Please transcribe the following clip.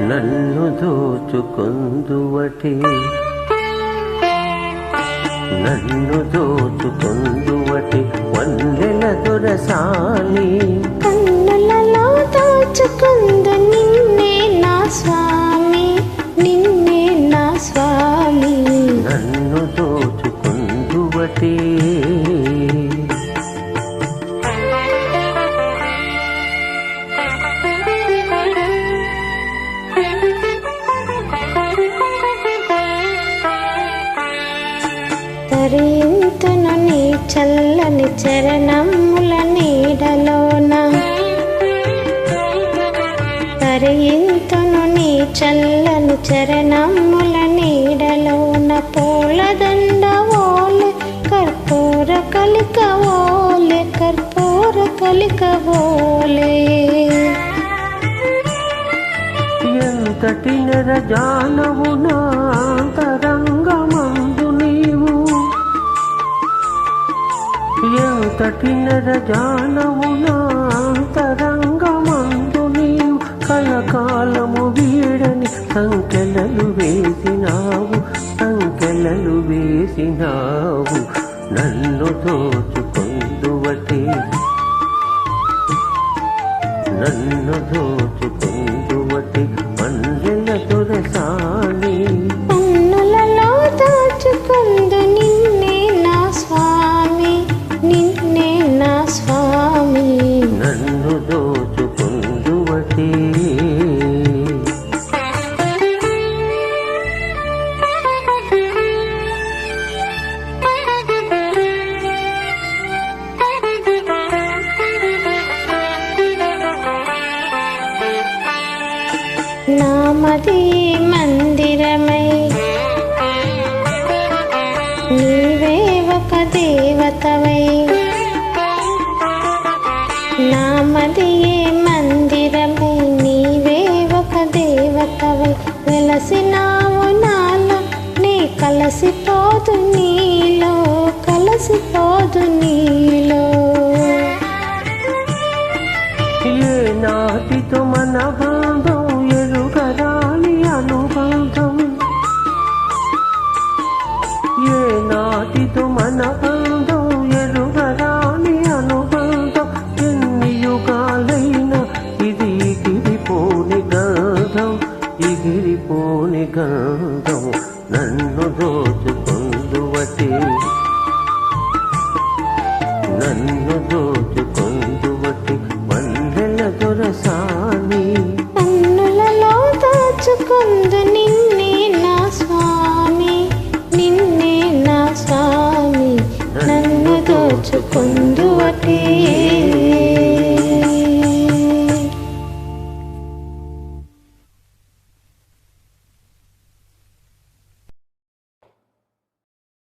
నన్ను దోచుకొందువటే నన్ను దోచుకొందువటే వన్నెల దొరసాని కన్నులలో దోచుకుందు నిన్నే నా స్వామి నిన్నే నా స్వామి నన్ను దోచుకొందువటే తరింతును నీ చల్లని చరణముల నీడలోన తరింతును నీ చల్లని చరణముల నీడలోన పూలదండ ఓలె కర్పూర కలిక ఓలె కర్పూర కలిక ఓలే ఎంతటి నెరజానవు నా అంతరంగమందు నీవు ఎంతటి నెరజానవు నా అంతరంగమందు నీవు కలకాలము వీడని సంకెలలు వేసినావు సంకెలలు వేసినావు నన్ను దోచుకొందువటే నన్ను దోచుకొందువటే వన్నెల దొరసాని కన్నులలో దోచుకుందు నిన్నే నా స్వామి నిన్నే నా స్వామి నన్ను దోచుకొందువటే నామది మందిరమై నీవే ఒక దేవతవై నామది మందిరమై నీవే ఒక దేవతవై వెలసినావు నాలో నీ కలసిపోదు నీలో కలసిపోదు నీలో ఏ నాటితో మన బంధం ఎరుగరాని అనుబంధం ఏ నాటితో మన బంధం ఎరుగరాని అనుబంధం ఎన్ని యుగాలైనా ఇది ఎగిరిపోని గంధం ఎగిరిపోని గంధం